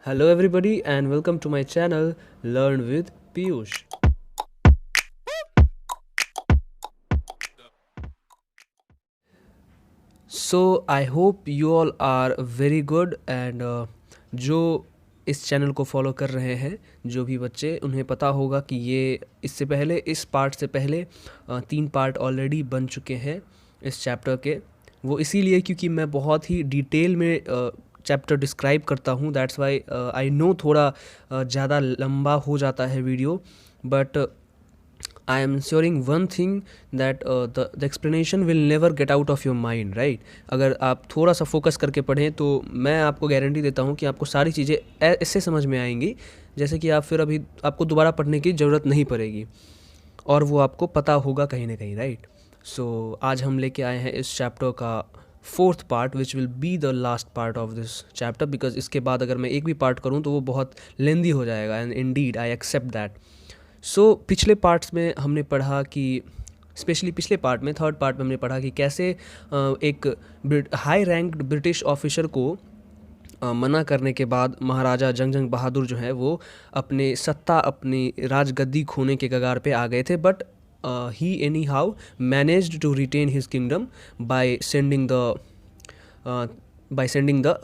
Hello, everybody, and welcome to my channel Learn with Piyush. So, I hope you all are very good and जो इस channel को follow कर रहे हैं जो भी बच्चे उन्हें पता होगा कि ये इससे पहले इस पार्ट से पहले 3 पार्ट ऑलरेडी बन चुके हैं इस चैप्टर के। वो इसीलिए क्योंकि मैं बहुत ही डिटेल में चैप्टर डिस्क्राइब करता हूँ, दैट्स वाई आई नो थोड़ा ज़्यादा लंबा हो जाता है video, but I am ensuring one thing that the explanation will never get out of your mind, right? अगर आप थोड़ा सा फोकस करके पढ़ें तो मैं आपको गारंटी देता हूँ कि आपको सारी चीज़ें ऐसे समझ में आएंगी जैसे कि आप फिर अभी आपको दोबारा पढ़ने की ज़रूरत नहीं पड़ेगी और वो आपको पता होगा कहीं ना कहीं, राइट? सो आज हम लेके आए हैं इस चैप्टर का 4th part which will be the last part of this chapter, because इसके बाद अगर मैं एक भी पार्ट करूँ तो वो बहुत लेंदी हो जाएगा and indeed I accept that. So पिछले पार्ट्स में हमने पढ़ा कि स्पेशली पिछले पार्ट में 3rd पार्ट में हमने पढ़ा कि कैसे एक हाई रैंक्ड ब्रिटिश ऑफिसर को मना करने के बाद महाराजा जंग बहादुर जो है वो अपनी राजगद्दी खोने के कगार पे आ गए थे, but he anyhow managed to retain his kingdom by sending the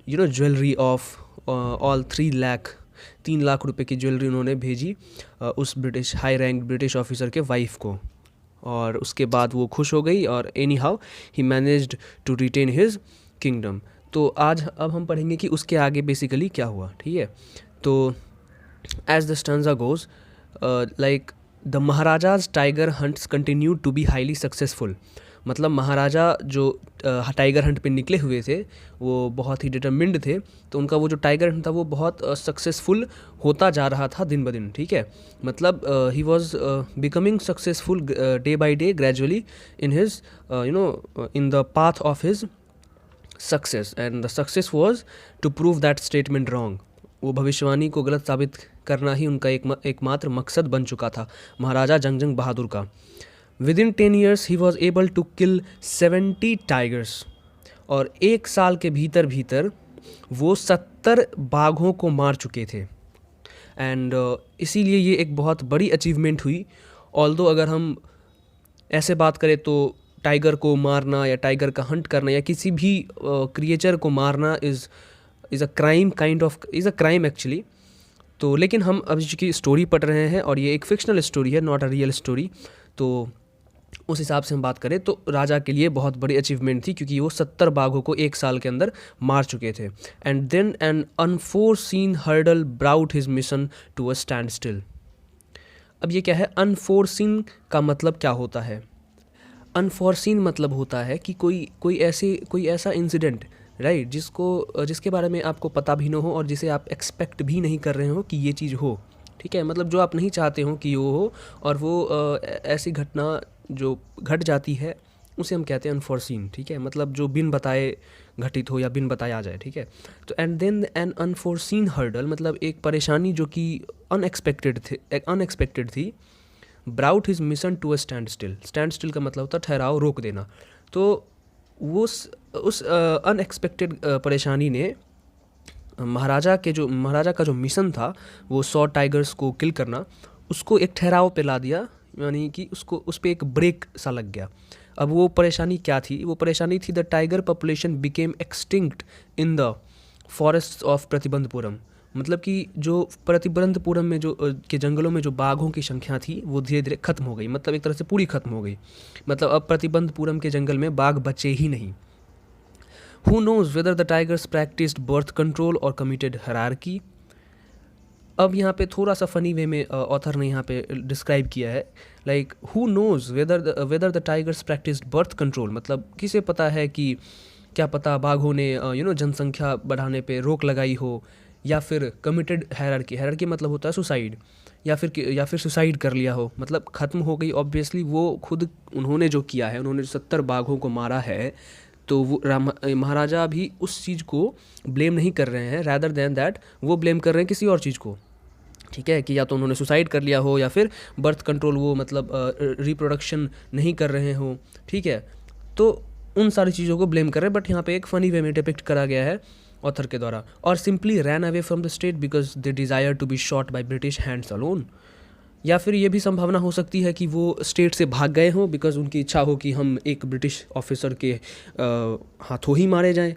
jewellery of all 3 lakh रुपए की ज्वेलरी उन्होंने भेजी उस हाई रैंक ब्रिटिश ऑफिसर के वाइफ को, और उसके बाद वो खुश हो गई और anyhow he managed to retain his kingdom. तो अब हम पढ़ेंगे कि उसके आगे बेसिकली क्या हुआ, ठीक है? तो as the stanza goes like the maharaja's tiger hunts continue to be highly successful. मतलब महाराजा जो टाइगर हंट पे निकले हुए थे वो बहुत ही डिटरमिन्ड थे, तो उनका वो जो टाइगर हंट था वो बहुत सक्सेसफुल होता जा रहा था दिन ब दिन, ठीक है? मतलब he was becoming successful day by day gradually in his in the path of his success, and the success was to prove that statement wrong. वो भविष्यवाणी को गलत साबित करना ही उनका एकमात्र मकसद बन चुका था महाराजा जंग बहादुर का। Within 10 years he was able to kill 70 tigers, और 1 साल के भीतर वो 70 बाघों को मार चुके थे। एंड इसीलिए ये एक बहुत बड़ी अचीवमेंट हुई। ऑल्दो अगर हम ऐसे बात करें तो टाइगर को मारना या टाइगर का हंट करना या किसी भी क्रिएचर को मारना इज़ अ क्राइम एक्चुअली। तो लेकिन हम अभी चूँकि स्टोरी पढ़ रहे हैं और ये एक फिक्शनल स्टोरी है, नॉट अ रियल स्टोरी, तो उस हिसाब से हम बात करें तो राजा के लिए बहुत बड़ी अचीवमेंट थी क्योंकि वो 70 बाघों को 1 साल के अंदर मार चुके थे। And then an unforeseen hurdle brought his mission to a standstill. अब ये क्या है? अनफोरसीन का मतलब क्या होता है? अनफोरसीन मतलब होता है कि कोई ऐसा इंसिडेंट, राइट, जिसके बारे में आपको पता भी ना हो और जिसे आप एक्सपेक्ट भी नहीं कर रहे हो कि ये चीज़ हो, ठीक है? मतलब जो आप नहीं चाहते हो कि वो हो और वो ऐसी घटना जो घट जाती है उसे हम कहते हैं अनफोरसीन, ठीक है? मतलब जो बिन बताए घटित हो या बिन बताए आ जाए, ठीक है? तो and then an unforeseen hurdle मतलब एक परेशानी जो कि अनएक्सपेक्टेड थी। Brought his mission to a standstill का मतलब होता है ठहराव, रोक देना। तो उस अनएक्सपेक्टेड परेशानी ने महाराजा का जो मिशन था वो 100 टाइगर्स को किल करना, उसको एक ठहराव पे ला दिया, यानी कि उस पर एक ब्रेक सा लग गया। अब वो परेशानी क्या थी? वो परेशानी थी the tiger population became extinct in the forest of Pratibandapuram. मतलब कि जो प्रतिबंधपुरम में के जंगलों में जो बाघों की संख्या थी वो धीरे धीरे खत्म हो गई, मतलब एक तरह से पूरी खत्म हो गई। मतलब अब प्रतिबंधपुरम के जंगल में बाघ बचे ही नहीं। Who knows whether the tigers practiced birth control or committed hierarchy? अब यहाँ पे थोड़ा सा फ़नी वे में ऑथर ने यहाँ पे डिस्क्राइब किया है, like who nose whether the tigers practised birth control. मतलब किसे पता है कि क्या पता बाघों ने जनसंख्या बढ़ाने पे रोक लगाई हो, या फिर कमिटेड हायरार्की मतलब होता है सुसाइड, या फिर सुसाइड कर लिया हो, मतलब ख़त्म हो गई। ऑब्वियसली वो खुद उन्होंने जो किया है, उन्होंने 70 बाघों को मारा है, तो वो महाराजा भी उस चीज़ को ब्लेम नहीं कर रहे हैं, रैदर दैन दैट वो ब्लेम कर रहे हैं किसी और चीज़ को, ठीक है? कि या तो उन्होंने सुसाइड कर लिया हो या फिर बर्थ कंट्रोल वो मतलब रिप्रोडक्शन नहीं कर रहे हो, ठीक है? तो उन सारी चीज़ों को ब्लेम कर रहे हैं। बट यहाँ पे एक फ़नी वे में डिपिक्ट करा गया है ऑथर के द्वारा, और simply ran away from the state because they desire to be shot by British hands alone. या फिर ये भी संभावना हो सकती है कि वो स्टेट से भाग गए हों बिकॉज उनकी इच्छा हो कि हम एक ब्रिटिश ऑफिसर के हाथों ही मारे जाएं।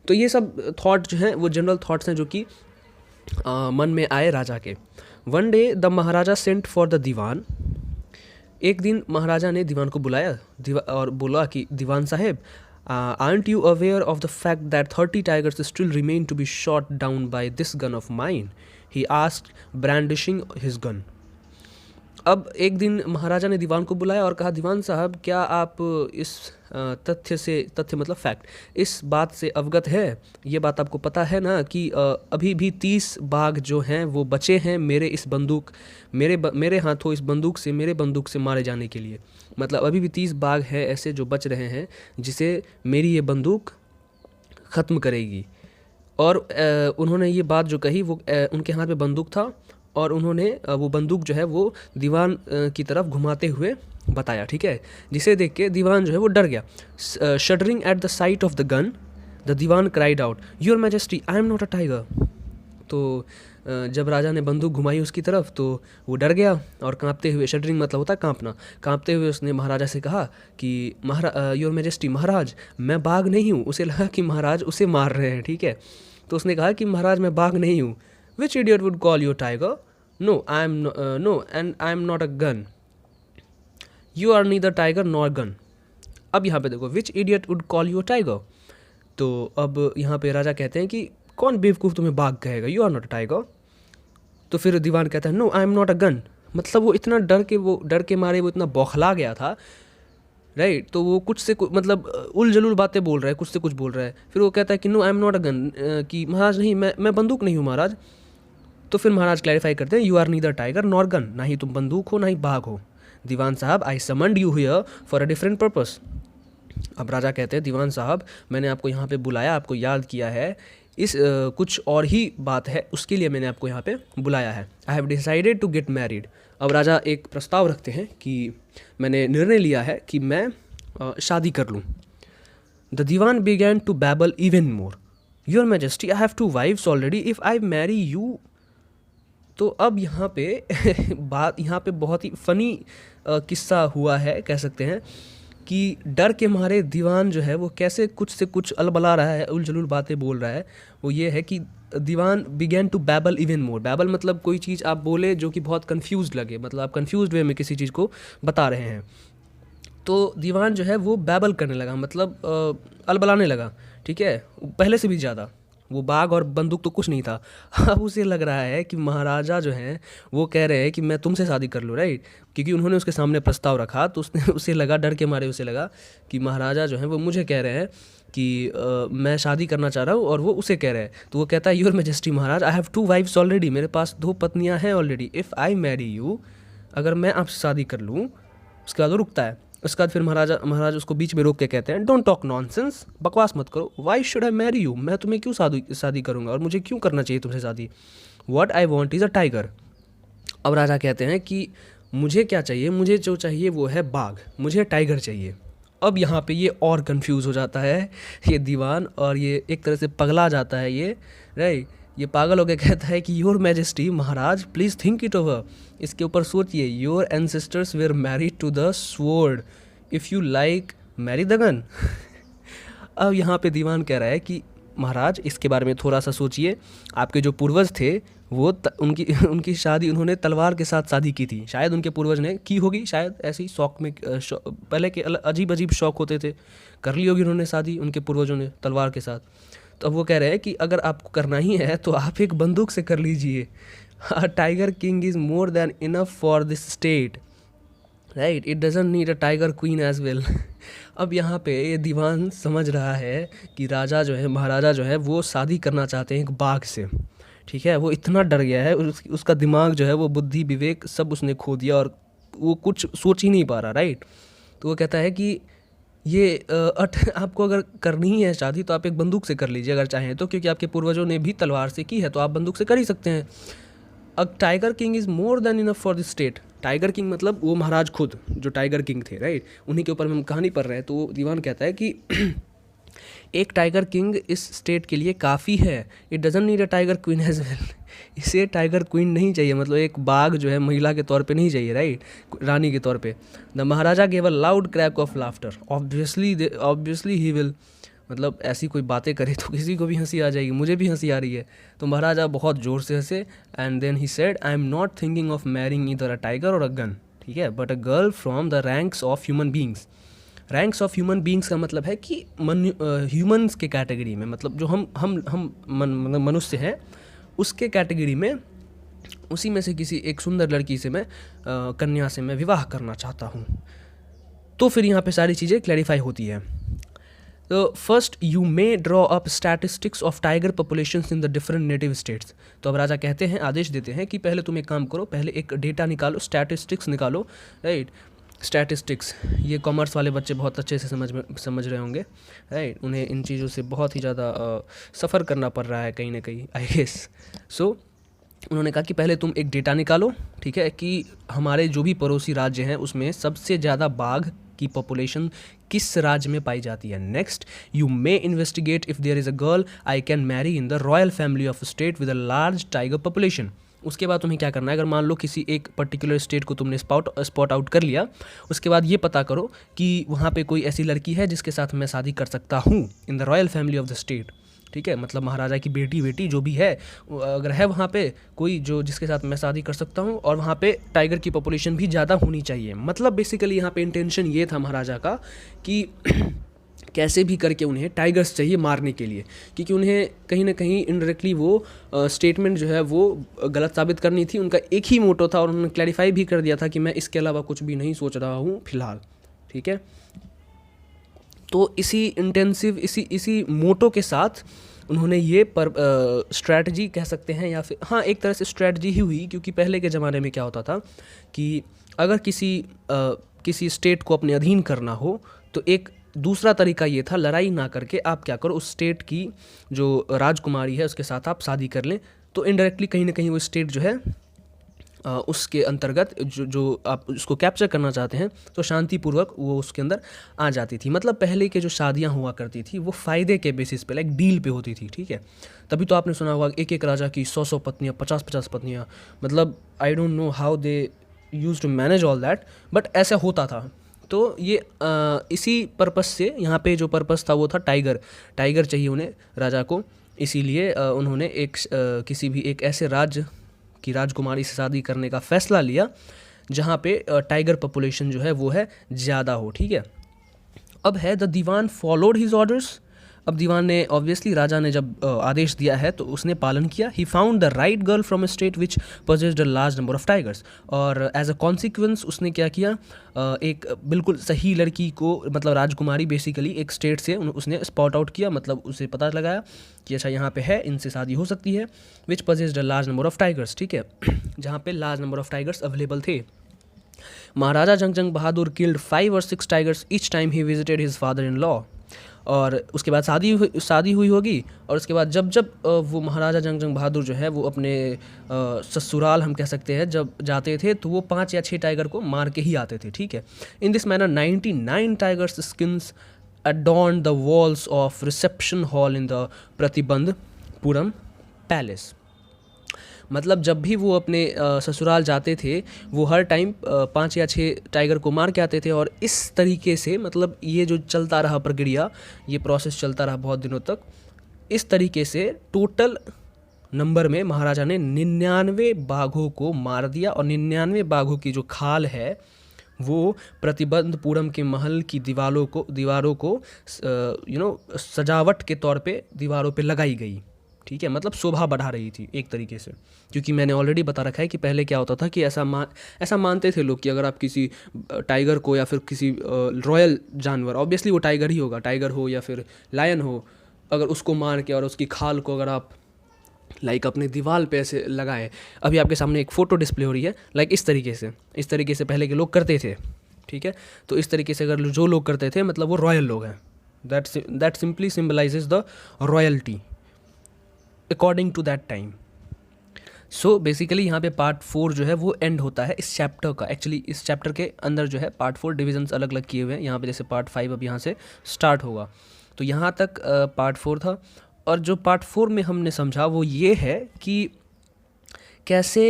तो ये सब थॉट जो हैं वो जनरल थॉट्स हैं जो कि मन में आए राजा के। One day the maharaja sent for the dewan. एक दिन महाराजा ने दीवान को बुलाया और बोला कि दीवान साहेब, aren't you aware of the fact that 30 tigers still remain to be shot down by this gun of mine? He asked, brandishing his gun. अब एक दिन महाराजा ने दीवान को बुलाया और कहा, दीवान साहब क्या आप इस तथ्य मतलब फैक्ट, इस बात से अवगत है, ये बात आपको पता है ना कि अभी भी 30 बाघ जो हैं वो बचे हैं मेरे हाथों इस बंदूक से, मेरे बंदूक से मारे जाने के लिए। मतलब अभी भी 30 बाघ हैं ऐसे जो बच रहे हैं जिसे मेरी ये बंदूक ख़त्म करेगी। और उन्होंने ये बात जो कही वो उनके हाथ में बंदूक था और उन्होंने वो बंदूक जो है वो दीवान की तरफ घुमाते हुए बताया, ठीक है, जिसे देख के दीवान जो है वो डर गया। Shuddering at the sight of the gun the dewan cried out, your majesty I am not a tiger. तो जब राजा ने बंदूक घुमाई उसकी तरफ तो वो डर गया और कांपते हुए, शडरिंग मतलब होता है कांपना, कांपते हुए उसने महाराजा से कहा कि योर मैजेस्टी, महाराज मैं बाघ नहीं हूँ। उसे लगा कि महाराज उसे मार रहे हैं, ठीक है, तो उसने कहा कि महाराज मैं बाघ नहीं हूँ। Which idiot would call you tiger? No, and I am not a gun. You are neither tiger nor gun. अब यहाँ पे देखो, which idiot would call you tiger? तो अब यहाँ पे राजा कहते हैं कि कौन बेवकूफ़ तुम्हें बाघ कहेगा, you are not a tiger. तो फिर दीवान कहता है, no, I am not a gun. मतलब वो इतना डर के मारे वो इतना बौखला गया था, राइट, तो वो कुछ से मतलब उल बातें बोल रहा है, कुछ से कुछ बोल रहा है। फिर वो कहता है कि no I am not a gun, कि महाराज नहीं, मैं बंदूक नहीं हूँ महाराज। तो फिर महाराज क्लैरिफाई करते हैं, you are neither tiger nor gun, ना ही तुम बंदूक हो ना ही बाघ हो। Dewan sahab, I summoned you here for a different purpose. अब राजा कहते हैं, दीवान साहब मैंने आपको यहाँ पे बुलाया, आपको याद किया है, इस कुछ और ही बात है, उसके लिए मैंने आपको यहाँ पे बुलाया है। I have decided to get married. अब राजा एक प्रस्ताव रखते हैं कि मैंने निर्णय लिया है कि मैं शादी कर लूँ। The dewan began to babble even more, your majesty I have 2 wives already, if I marry you. तो अब यहाँ पे बहुत ही फ़नी किस्सा हुआ है, कह सकते हैं कि डर के मारे दीवान जो है वो कैसे कुछ से कुछ अलबला रहा है, उल बातें बोल रहा है। वो ये है कि dewan began to babble even more. Babble मतलब कोई चीज़ आप बोले जो कि बहुत कंफ्यूज लगे, मतलब आप कंफ्यूज्ड वे में किसी चीज़ को बता रहे हैं। तो दीवान जो है वो बैबल करने लगा, मतलब अलबलाने लगा, ठीक है, पहले से भी ज़्यादा। वो बाघ और बंदूक तो कुछ नहीं था। अब उसे लग रहा है कि महाराजा जो हैं वो कह रहे हैं कि मैं तुमसे शादी कर लूँ, राइट, क्योंकि उन्होंने उसके सामने प्रस्ताव रखा। तो उसे लगा, डर के मारे उसे लगा कि महाराजा जो हैं वो मुझे कह रहे हैं कि मैं शादी करना चाह रहा हूँ और वो उसे कह रहे हैं। तो वो कहता है, your majesty maharaj, I have 2 wives already, मेरे पास 2 पत्नियाँ हैं already, if I marry you, अगर मैं आपसे शादी कर लूँ। उसके बाद वो रुकता है। उसके बाद फिर महाराज उसको बीच में रोक के कहते हैं, डोंट टॉक नॉनसेंस, बकवास मत करो, why should I marry you, मैं तुम्हें क्यों शादी करूँगा और मुझे क्यों करना चाहिए तुमसे शादी, what I want is a tiger. अब राजा कहते हैं कि मुझे क्या चाहिए, मुझे जो चाहिए वो है बाघ, मुझे टाइगर चाहिए। अब यहाँ पे ये और कंफ्यूज हो जाता है ये दीवान, और ये एक तरह से पगला जाता है ये, राइट, ये पागल होकर कहता है कि your majesty maharaj please think it over, इसके ऊपर सोचिए, your ancestors were married to the sword, if you like marry the gun. अब यहाँ पे दीवान कह रहा है कि महाराज इसके बारे में थोड़ा सा सोचिए, आपके जो पूर्वज थे वो उनकी शादी उन्होंने तलवार के साथ शादी की थी, शायद उनके पूर्वज ने की होगी, शायद ऐसे ही शौक में पहले के अजीब शौक होते थे, कर ली होगी उन्होंने शादी उनके पूर्वजों ने तलवार के साथ। तो अब वो कह रहे हैं कि अगर आपको करना ही है तो आप एक बंदूक से कर लीजिए, tiger king is more than enough for this state, right, it doesn't need a tiger queen as well. अब यहाँ पे ये दीवान समझ रहा है कि राजा जो है, महाराजा जो है वो शादी करना चाहते हैं एक बाघ से, ठीक है, वो इतना डर गया है, उसका दिमाग जो है वो बुद्धि विवेक सब उसने खो दिया और वो कुछ सोच ही नहीं पा रहा, राइट। तो वो कहता है कि ये आपको अगर करनी ही है शादी तो आप एक बंदूक से कर लीजिए अगर चाहें तो, क्योंकि आपके पूर्वजों ने भी तलवार से की है तो आप बंदूक से कर ही सकते हैं। अब tiger king is more than enough for this state, tiger king मतलब वो महाराज खुद जो टाइगर किंग थे, राइट, उन्हीं के ऊपर हम कहानी पढ़ रहे हैं। तो दीवान कहता है कि एक टाइगर किंग इस स्टेट के लिए काफ़ी है, it doesn't need a tiger queen as well. इसे टाइगर क्वीन नहीं चाहिए, मतलब एक बाघ जो है महिला के तौर पे नहीं चाहिए, राइट, रानी के तौर पे। The Maharaja gave a loud crack of laughter, obviously he will, मतलब ऐसी कोई बातें करे तो किसी को भी हंसी आ जाएगी, मुझे भी हंसी आ रही है। तो महाराजा बहुत ज़ोर से हंसे, and then he said, I am not thinking of marrying either a tiger or a gun, ठीक है, but a girl from the ranks of human beings. Ranks of human beings का मतलब है कि ह्यूमंस के कैटेगरी में, मतलब जो मतलब मनुष्य हैं उसके कैटेगरी में, उसी में से किसी एक सुंदर लड़की से मैं कन्या से मैं विवाह करना चाहता हूँ। तो फिर यहाँ पे सारी चीज़ें क्लैरिफाई होती है। तो first you may draw up statistics of tiger populations in the different native states. तो अब राजा कहते हैं, आदेश देते हैं कि पहले तुम एक काम करो, पहले एक डेटा निकालो, स्टैटिस्टिक्स निकालो, राइट। स्टैटिस्टिक्स ये कॉमर्स वाले बच्चे बहुत अच्छे से समझ रहे होंगे, राइट, उन्हें इन चीज़ों से बहुत ही ज़्यादा सफ़र करना पड़ रहा है कहीं ना कहीं, आई गेस। सो उन्होंने कहा कि पहले तुम एक डेटा निकालो, ठीक है, कि हमारे जो भी पड़ोसी राज्य हैं उसमें सबसे ज़्यादा बाघ की पॉपुलेशन किस राज्य में पाई जाती है। Next, you may investigate if there is a girl I can marry in the royal family of state with a large tiger population. उसके बाद तुम्हें क्या करना है, अगर मान लो किसी एक पर्टिकुलर स्टेट को तुमने स्पॉट आउट कर लिया, उसके बाद ये पता करो कि वहाँ पे कोई ऐसी लड़की है जिसके साथ मैं शादी कर सकता हूँ इन the royal family of the state, ठीक है, मतलब महाराजा की बेटी जो भी है, अगर है वहाँ पे कोई जो जिसके साथ मैं शादी कर सकता हूँ, और वहाँ पे टाइगर की पॉपुलेशन भी ज़्यादा होनी चाहिए। मतलब बेसिकली यहाँ पे इंटेंशन ये था महाराजा का कि कैसे भी करके उन्हें टाइगर्स चाहिए मारने के लिए, क्योंकि उन्हें कहीं ना कहीं इनडायरेक्टली वो स्टेटमेंट जो है वो गलत साबित करनी थी। उनका एक ही मोटो था और उन्होंने क्लैरिफाई भी कर दिया था कि मैं इसके अलावा कुछ भी नहीं सोच रहा हूँ फिलहाल, ठीक है। तो इसी मोटो के साथ उन्होंने ये स्ट्रैटेजी कह सकते हैं, या फिर हाँ एक तरह से स्ट्रैटेजी ही हुई, क्योंकि पहले के ज़माने में क्या होता था कि अगर किसी स्टेट को अपने अधीन करना हो तो एक दूसरा तरीका ये था, लड़ाई ना करके आप क्या करो, उस स्टेट की जो राजकुमारी है उसके साथ आप शादी कर लें, तो इनडायरेक्टली कहीं ना कहीं वो स्टेट जो है उसके अंतर्गत जो आप उसको कैप्चर करना चाहते हैं तो शांतिपूर्वक वो उसके अंदर आ जाती थी। मतलब पहले के जो शादियां हुआ करती थी वो फ़ायदे के बेसिस पे, लाइक डील पे होती थी, ठीक है। तभी तो आपने सुना होगा एक एक राजा की 100 पत्नियां, 50 पत्नियां, मतलब I don't know how they use to manage all that, but ऐसा होता था। तो ये इसी पर्पस से यहाँ पे जो पर्पस था वो था टाइगर चाहिए उन्हें राजा को, इसीलिए उन्होंने किसी भी एक ऐसे राज्य की राजकुमारी से शादी करने का फैसला लिया जहाँ पे टाइगर पॉपुलेशन जो है वो है ज़्यादा हो, ठीक है। अब है the dewan followed his orders. अब दीवान ने ऑब्वियसली राजा ने जब आदेश दिया है तो उसने पालन किया। He found the right girl from a state which possessed a large number of tigers, और एज अ कॉन्सिक्वेंस उसने क्या किया, एक बिल्कुल सही लड़की को, मतलब राजकुमारी बेसिकली एक स्टेट से उसने स्पॉट आउट किया, मतलब उसे पता लगाया कि अच्छा यहाँ पे है, इनसे शादी हो सकती है। Which possessed a large number of tigers, ठीक है, जहाँ पे large number of tigers available थे। Maharaja Jung Bahadur killed 5 or 6 tigers each time he visited his father in law. और उसके बाद शादी हुई होगी, और उसके बाद जब वो महाराजा जंग बहादुर जो है वो अपने ससुराल हम कह सकते हैं जब जाते थे तो वो 5 या 6 टाइगर को मार के ही आते थे, ठीक है। इन this manner 99 tigers skins adorned the walls of reception hall in the Pratibandapuram palace. मतलब जब भी वो अपने ससुराल जाते थे वो हर टाइम 5 या 6 टाइगर को मार के आते थे, और इस तरीके से, मतलब ये जो चलता रहा प्रक्रिया, ये प्रोसेस चलता रहा बहुत दिनों तक। इस तरीके से टोटल नंबर में महाराजा ने 99 बाघों को मार दिया, और 99 बाघों की जो खाल है वो प्रतिबंधपुरम के महल की दीवारों को सजावट के तौर पे दीवारों पे लगाई गई, ठीक है। मतलब शोभा बढ़ा रही थी एक तरीके से, क्योंकि मैंने ऑलरेडी बता रखा है कि पहले क्या होता था कि ऐसा मानते थे लोग कि अगर आप किसी टाइगर को या फिर किसी रॉयल जानवर, ऑब्वियसली वो टाइगर ही होगा, टाइगर हो या फिर लायन हो, अगर उसको मार के और उसकी खाल को अगर आप लाइक अपने दीवार पे ऐसे लगाए, अभी आपके सामने एक फ़ोटो डिस्प्ले हो रही है, लाइक इस तरीके से पहले के लोग करते थे, ठीक है। तो इस तरीके से अगर जो लोग करते थे मतलब वो रॉयल लोग हैं, that simply symbolises the royalty according to that time. So basically यहाँ पे पार्ट 4 जो है वो एंड होता है इस चैप्टर का। एक्चुअली इस चैप्टर के अंदर जो है पार्ट 4 डिविजन्स अलग अलग किए हुए हैं, यहाँ पे जैसे पार्ट 5 अब यहाँ से स्टार्ट होगा। तो यहाँ तक पार्ट 4 था। और जो पार्ट 4 में हमने समझा वो ये है कि कैसे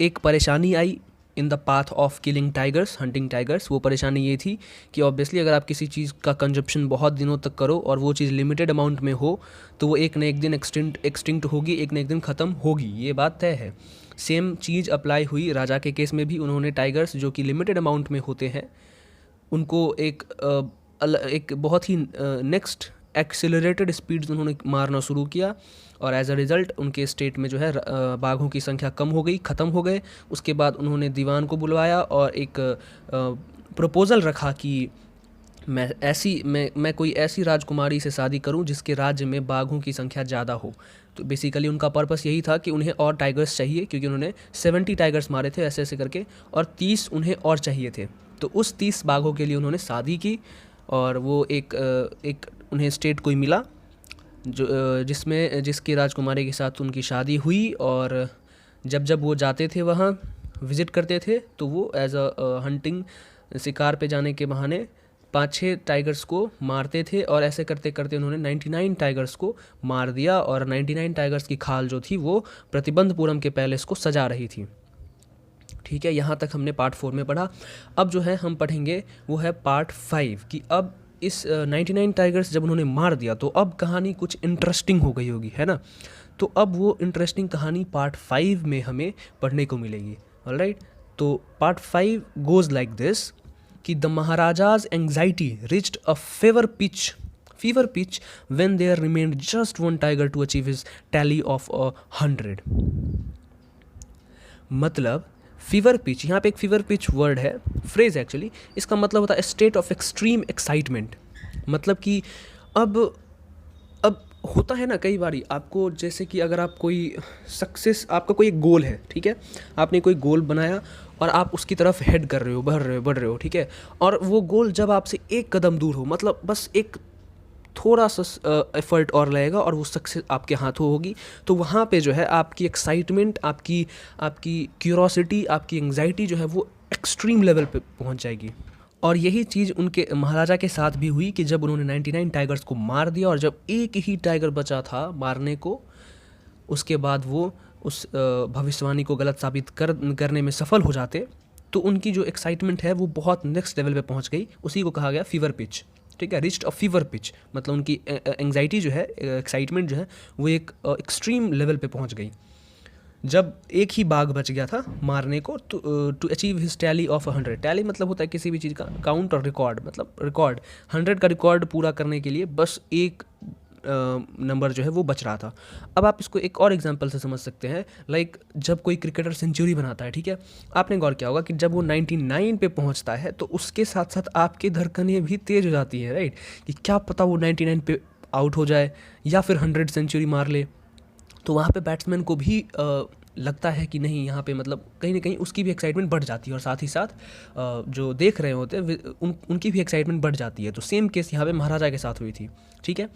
एक परेशानी आई in the path of killing tigers, hunting tigers. वो परेशानी ये थी कि ऑब्वियसली अगर आप किसी चीज़ का कंजप्शन बहुत दिनों तक करो और वो चीज़ लिमिटेड अमाउंट में हो तो वो एक न एक दिन एक्सटिंक्ट होगी, एक न एक दिन ख़त्म होगी, ये बात तय है। सेम चीज़ अप्लाई हुई राजा के केस में भी। उन्होंने टाइगर्स जो कि लिमिटेड अमाउंट में होते हैं उनको एक बहुत ही नेक्स्ट एक्सेलरेटेड स्पीड उन्होंने मारना शुरू किया और एज अ रिज़ल्ट उनके स्टेट में जो है बाघों की संख्या कम हो गई, ख़त्म हो गए। उसके बाद उन्होंने दीवान को बुलवाया और एक प्रपोज़ल रखा कि मैं कोई ऐसी राजकुमारी से शादी करूं जिसके राज्य में बाघों की संख्या ज़्यादा हो। तो बेसिकली उनका पर्पस यही था कि उन्हें और टाइगर्स चाहिए, क्योंकि उन्होंने 70 टाइगर्स मारे थे ऐसे ऐसे करके, और 30 उन्हें और चाहिए थे। तो उस 30 बाघों के लिए उन्होंने शादी की और वो एक उन्हें स्टेट कोई मिला जिसकी राजकुमारी के साथ उनकी शादी हुई। और जब वो जाते थे वहाँ विज़िट करते थे तो वो एज अ हंटिंग शिकार पे जाने के बहाने 5-6 टाइगर्स को मारते थे और ऐसे करते करते उन्होंने 99 टाइगर्स को मार दिया और 99 टाइगर्स की खाल जो थी वो प्रतिबंधपुरम के पैलेस को सजा रही थी। ठीक है, यहाँ तक हमने पार्ट 4 में पढ़ा। अब जो है हम पढ़ेंगे वो है पार्ट 5 कि अब इस 99 टाइगर्स जब उन्होंने मार दिया तो अब कहानी कुछ इंटरेस्टिंग हो गई होगी, है ना। तो अब वो इंटरेस्टिंग कहानी पार्ट 5 में हमें पढ़ने को मिलेगी। ऑलराइट, तो पार्ट 5 गोज़ लाइक दिस कि the maharaja's anxiety reached a fever pitch when there remained just one tiger to achieve his tally of 100। मतलब फीवर पिच, यहाँ पे एक फीवर पिच वर्ड है, फ्रेज एक्चुअली, इसका मतलब होता है स्टेट ऑफ एक्सट्रीम एक्साइटमेंट। मतलब कि अब होता है ना कई बारी आपको, जैसे कि अगर आप कोई सक्सेस, आपका कोई एक गोल है, ठीक है, आपने कोई गोल बनाया और आप उसकी तरफ हेड कर रहे हो, बढ़ रहे हो, ठीक है, और वो गोल जब आपसे एक कदम दूर हो, मतलब बस एक थोड़ा सा एफर्ट और लगेगा और वो सक्सेस आपके हाथों होगी, तो वहाँ पे जो है आपकी एक्साइटमेंट, आपकी क्यूरोसिटी, आपकी एंग्जाइटी जो है वो एक्सट्रीम लेवल पे पहुँच जाएगी। और यही चीज़ उनके महाराजा के साथ भी हुई कि जब उन्होंने 99 टाइगर्स को मार दिया और जब एक ही टाइगर बचा था मारने को, उसके बाद वो उस भविष्यवाणी को गलत साबित करने में सफल हो जाते, तो उनकी जो एक्साइटमेंट है वो बहुत नेक्स्ट लेवल पे पहुंच गई। उसी को कहा गया फीवर पिच। ठीक है, रिच्ड अ फीवर पिच, मतलब उनकी एंग्जाइटी जो है, एक्साइटमेंट जो है वो एक एक्सट्रीम लेवल पे पहुंच गई जब एक ही बाघ बच गया था मारने को। To achieve his tally of 100, tally मतलब होता है किसी भी चीज़ का काउंट और रिकॉर्ड, मतलब रिकॉर्ड 100 का रिकॉर्ड पूरा करने के लिए बस एक नंबर जो है वो बच रहा था। अब आप इसको एक और एग्जांपल से समझ सकते हैं, लाइक जब कोई क्रिकेटर सेंचुरी बनाता है, ठीक है, आपने गौर किया होगा कि जब वो 99 पे पहुंचता है तो उसके साथ साथ आपकी धड़कनें भी तेज हो जाती हैं, राइट, कि क्या पता वो 99 पे आउट हो जाए या फिर 100 सेंचुरी मार ले। तो वहाँ पे बैट्समैन को भी लगता है कि नहीं, यहाँ पे मतलब कहीं ना कहीं उसकी भी एक्साइटमेंट बढ़ जाती है और साथ ही साथ जो देख रहे होते हैं उनकी भी एक्साइटमेंट बढ़ जाती है। तो सेम केस यहाँ पे महाराजा के साथ हुई थी। ठीक है,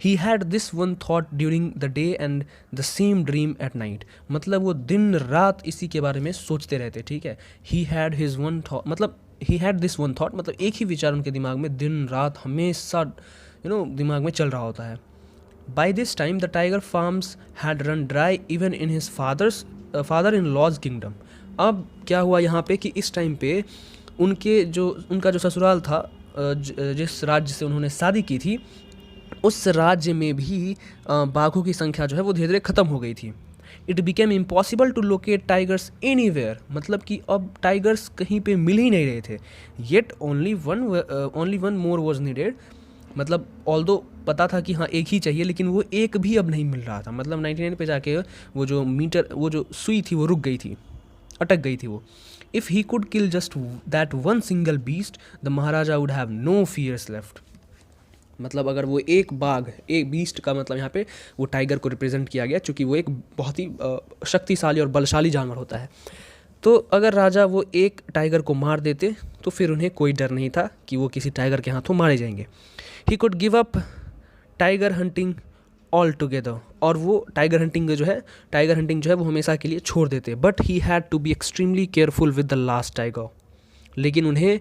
he had this one thought during the day and the same dream at night, मतलब वो दिन रात इसी के बारे में सोचते रहते। ठीक है, he had his one thought, मतलब he had this one thought, मतलब एक ही विचार उनके दिमाग में दिन रात हमेशा दिमाग में चल रहा होता है। By this time the tiger farms had run dry even in his father-in-law's kingdom। अब क्या हुआ यहाँ पे कि इस टाइम पे उनका जो ससुराल था, जिस राज्य से उन्होंने शादी की थी, उस राज्य में भी बाघों की संख्या जो है वो धीरे धीरे ख़त्म हो गई थी। It became impossible to locate tigers anywhere, मतलब कि अब टाइगर्स कहीं पे मिल ही नहीं रहे थे। Yet only one more was needed, मतलब ऑल्दो पता था कि हाँ एक ही चाहिए, लेकिन वो एक भी अब नहीं मिल रहा था। मतलब 99 पे जाके वो जो सुई थी वो रुक गई थी, अटक गई थी वो। If he could kill just that one single beast the maharaja would have no fears left, मतलब अगर वो एक बाघ, एक बीस्ट का मतलब यहाँ पे वो टाइगर को रिप्रेजेंट किया गया, चूँकि वो एक बहुत ही शक्तिशाली और बलशाली जानवर होता है। तो अगर राजा वो एक टाइगर को मार देते तो फिर उन्हें कोई डर नहीं था कि वो किसी टाइगर के हाथों मारे जाएंगे। He could give up tiger hunting all together, और वो टाइगर हंटिंग जो है वो हमेशा के लिए छोड़ देते। But he had to be extremely careful with the last tiger, लेकिन उन्हें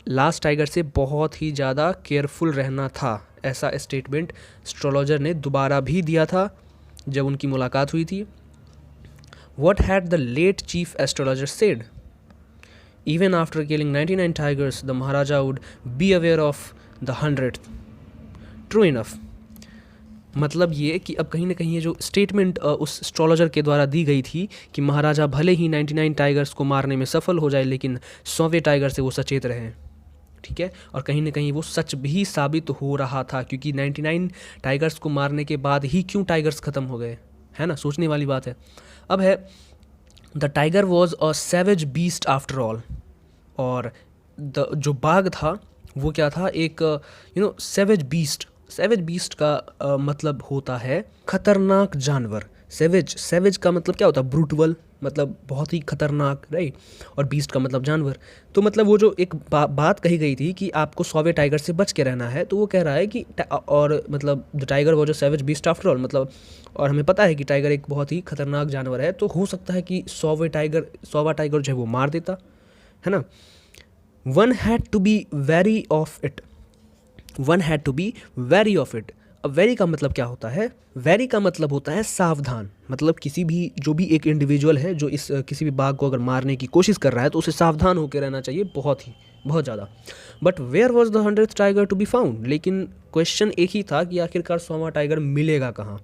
लास्ट टाइगर से बहुत ही ज़्यादा केयरफुल रहना था। ऐसा स्टेटमेंट एस्ट्रोलॉजर ने दोबारा भी दिया था जब उनकी मुलाकात हुई थी। What had the late chief astrologer said? Even after killing 99 tigers, the Maharaja would be aware of the 100th. True enough. मतलब ये कि अब कहीं ना कहीं ये जो स्टेटमेंट उस एस्ट्रोलॉजर के द्वारा दी गई थी कि महाराजा भले ही 99 टाइगर्स को मारने में सफल हो जाए लेकिन 100वें टाइगर से वो सचेत रहें, ठीक है। और कहीं ना कहीं वो सच भी साबित हो रहा था, क्योंकि 99 टाइगर्स को मारने के बाद ही क्यों टाइगर्स ख़त्म हो गए, है ना, सोचने वाली बात है। अब है the tiger was a savage beast after all. और जो बाघ था वो क्या था, एक सैवेज बीस्ट। सैवेज बीस्ट का मतलब होता है खतरनाक जानवर। सैवेज का मतलब क्या होता है, ब्रूटल, मतलब बहुत ही खतरनाक, राइट। और बीस्ट का मतलब जानवर। तो मतलब वो जो एक बात कही गई थी कि आपको 100वें टाइगर से बच के रहना है, तो वो कह रहा है कि और मतलब द टाइगर वो जो सैवेज बीस्ट आफ्टर ऑल, मतलब और हमें पता है कि टाइगर एक बहुत ही खतरनाक जानवर है, तो हो सकता है कि 100वां टाइगर जो है वो मार देता, है ना। One had to be wary of it. One had to be wary of it. अब वेरी का मतलब क्या होता है, वेरी का मतलब होता है सावधान। मतलब किसी भी जो भी एक इंडिविजुअल है जो इस किसी भी बाघ को अगर मारने की कोशिश कर रहा है तो उसे सावधान होकर रहना चाहिए, बहुत ज़्यादा। But where was the 100th tiger to be found. लेकिन क्वेश्चन एक ही था कि आखिरकार 100वां टाइगर मिलेगा कहाँ।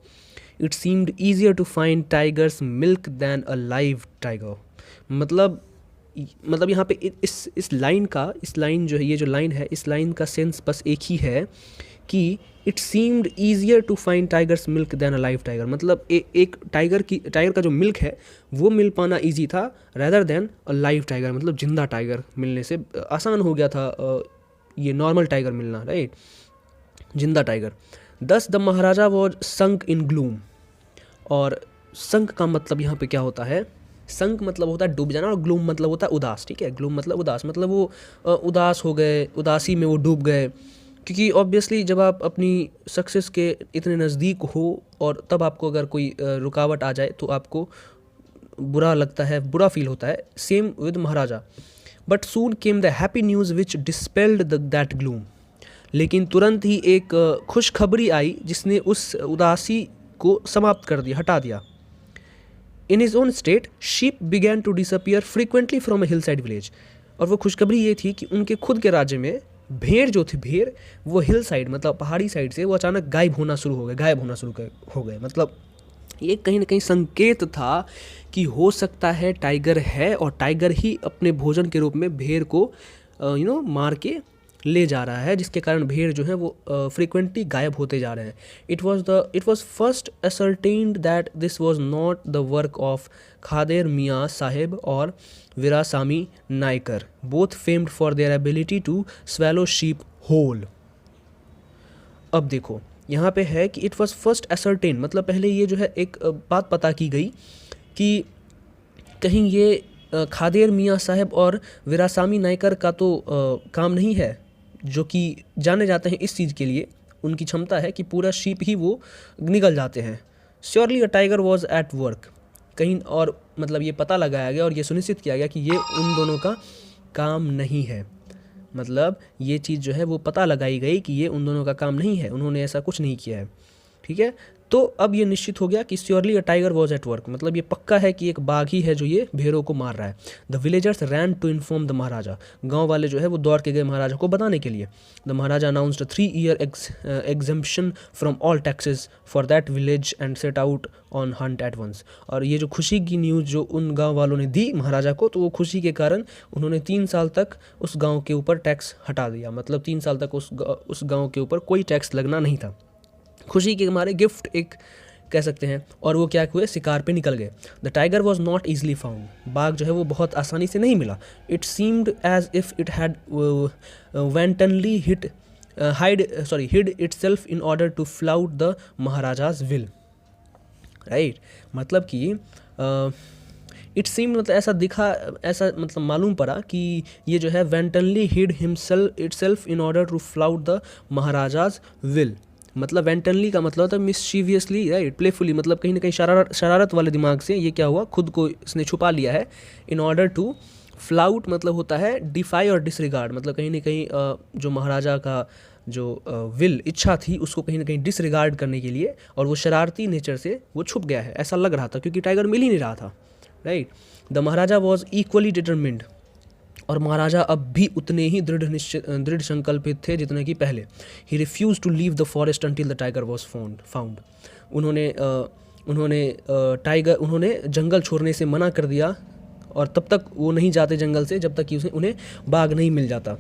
It seemed easier to find tiger's milk than a live tiger. मतलब यहाँ पे इस लाइन जो है, ये जो लाइन है, इस लाइन का सेंस बस एक ही है कि it seemed easier to find tiger's milk than a live tiger. मतलब एक टाइगर का जो मिल्क है वो मिल पाना ईजी था rather than a live tiger. मतलब जिंदा टाइगर मिलने से आसान हो गया था ये नॉर्मल टाइगर मिलना, राइट, जिंदा टाइगर। दस the Maharaja was sunk in gloom. और संक का मतलब यहाँ पे क्या होता है, संक मतलब होता है डूब जाना, और ग्लूम मतलब होता है उदास, ठीक है। ग्लूम मतलब उदास, मतलब वो उदास हो गए, उदासी में वो डूब गए। क्योंकि ऑब्वियसली जब आप अपनी सक्सेस के इतने नज़दीक हो और तब आपको अगर कोई रुकावट आ जाए तो आपको बुरा लगता है, बुरा फील होता है। Same with maharaja. But soon came the happy news which dispelled that gloom. लेकिन तुरंत ही एक खुशखबरी आई जिसने उस उदासी को समाप्त कर दिया, हटा दिया। In his own state sheep began to disappear frequently from a hillside village. और वो खुशखबरी ये थी कि उनके खुद के राज्य में भेड़ जो थी, भेड़ वो हिल साइड मतलब पहाड़ी साइड से वो अचानक गायब होना शुरू हो गए। मतलब ये कहीं ना कहीं संकेत था कि हो सकता है टाइगर है और टाइगर ही अपने भोजन के रूप में भेड़ को मार के ले जा रहा है, जिसके कारण भेड़ जो है वो फ्रीक्वेंटली गायब होते जा रहे हैं। It was first ascertained that this was not the work of Khader Miyan Saheb और Veeraswami Naicker, both famed for their ability to swallow sheep whole. अब देखो यहाँ पे है कि इट वॉज फर्स्ट असर्टेन, मतलब पहले ये जो है एक बात पता की गई कि कहीं ये खादेर मियाँ साहब और वीरासामी नायकर का तो काम नहीं है, जो कि जाने जाते हैं इस चीज़ के लिए, उनकी क्षमता है कि पूरा शीप ही वो निगल जाते हैं। Surely a tiger was at work. कहीं और मतलब ये पता लगाया गया और ये सुनिश्चित किया गया कि ये उन दोनों का काम नहीं है। मतलब ये चीज़ जो है वो पता लगाई गई कि ये उन दोनों का काम नहीं है, उन्होंने ऐसा कुछ नहीं किया है, ठीक है। तो अब ये निश्चित हो गया कि surely a tiger was at work, मतलब ये पक्का है कि एक बाघ ही है जो ये भेड़ों को मार रहा है। The villagers ran to inform the maharaja. गांव वाले जो है वो दौड़ के गए महाराजा को बताने के लिए। The Maharaja announced 3 year exemption from all taxes for that village and set out on hunt at once. और ये जो खुशी की न्यूज़ जो उन गाँव वालों ने दी महाराजा को, तो वो खुशी के कारण उन्होंने 3 साल तक उस गाँव के ऊपर टैक्स हटा दिया। मतलब 3 साल तक उस गाँव के ऊपर कोई टैक्स लगना नहीं था। खुशी के हमारे गिफ्ट एक कह सकते हैं। और वो क्या हुए, शिकार पे निकल गए। The tiger was not easily found. बाघ जो है वो बहुत आसानी से नहीं मिला। It seemed as if it had wantonly hid itself in order to flout the maharaja's will, right. मतलब कि इट सीम मतलब ऐसा मतलब मालूम पड़ा कि ये जो है wantonly hid itself in order to flout the maharaja's will. मतलब वेंटनली का मतलब होता है मिस्चीवियसली, राइट, प्लेफुली, मतलब कहीं ना कहीं शरारत वाले दिमाग से ये क्या हुआ, खुद को इसने छुपा लिया है। इन ऑर्डर टू फ्लाउट मतलब होता है डिफाई और डिसरिगार्ड, मतलब कहीं ना कहीं जो महाराजा का जो विल इच्छा थी उसको कहीं ना कहीं डिसरिगार्ड करने के लिए, और वो शरारती नेचर से वो छुप गया है ऐसा लग रहा था, क्योंकि टाइगर मिल ही नहीं रहा था, right. The Maharaja was equally determined, और महाराजा अब भी उतने ही दृढ़ संकल्पित थे जितने कि पहले। He refuse to leave the forest until the tiger was found. उन्होंने जंगल छोड़ने से मना कर दिया, और तब तक वो नहीं जाते जंगल से जब तक कि उन्हें बाघ नहीं मिल जाता।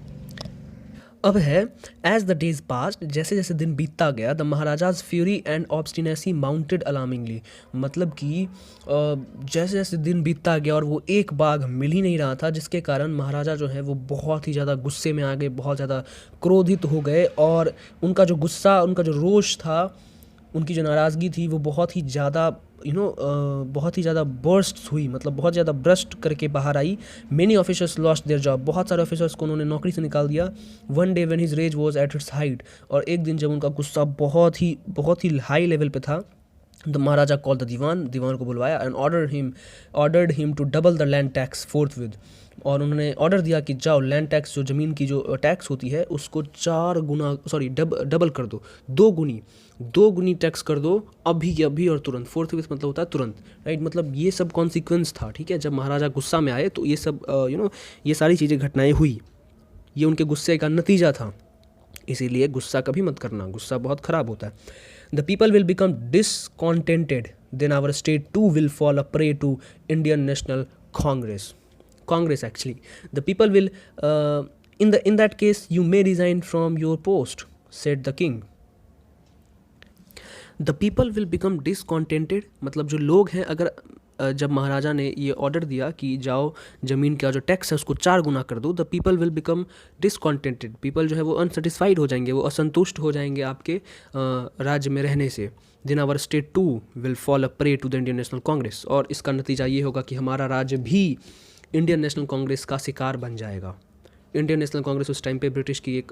अब है एज द डेज पास्ट, जैसे जैसे दिन बीतता गया, the maharaja's fury and obstinacy mounted alarmingly. मतलब कि जैसे जैसे दिन बीतता गया और वो एक बाघ मिल ही नहीं रहा था, जिसके कारण महाराजा जो है वो बहुत ही ज़्यादा गुस्से में आ गए, बहुत ज़्यादा क्रोधित हो गए, और उनका जो गुस्सा, उनका जो रोष था, उनकी जो नाराज़गी थी वो बहुत ही ज़्यादा बहुत ही ज़्यादा बर्स्ट हुई, मतलब बहुत ज़्यादा ब्रस्ट करके बाहर आई। Many officers lost their job, बहुत सारे ऑफिसर्स को उन्होंने नौकरी से निकाल दिया। One day when his rage was at its height, और एक दिन जब उनका गुस्सा बहुत ही हाई लेवल पे था, the maharaja call the dewan को बुलवाया and ordered him to double the land tax forthwith. और उन्होंने ऑर्डर दिया कि जाओ लैंड टैक्स, जो ज़मीन की जो टैक्स होती है उसको डबल कर दो, दो गुनी टैक्स कर दो अभी के अभी और तुरंत। फोर्थ विथ मतलब होता है तुरंत, राइट। मतलब ये सब कॉन्सिक्वेंस था, ठीक है। जब महाराजा गुस्सा में आए तो ये सब ये सारी चीज़ें घटनाएं हुई, ये उनके गुस्से का नतीजा था। इसीलिए गुस्सा कभी मत करना, गुस्सा बहुत ख़राब होता है। The people will become discontented, then our state too will fall a prey to Indian National Congress actually. The people will, in that case, you may resign from your post, said the king. The people will become discontented, मतलब जो लोग हैं, अगर जब महाराजा ने ये order दिया कि जाओ ज़मीन का जो टैक्स है उसको 4 गुना कर दो, the people will become discontented, people जो है वो अनसेटिस्फाइड हो जाएंगे, वो असंतुष्ट हो जाएंगे आपके राज्य में रहने से। Then our state too will fall a prey to the Indian National Congress, और इसका नतीजा ये होगा कि हमारा राज्य भी इंडियन नेशनल कांग्रेस का शिकार बन जाएगा। इंडियन नेशनल कांग्रेस उस टाइम पे ब्रिटिश की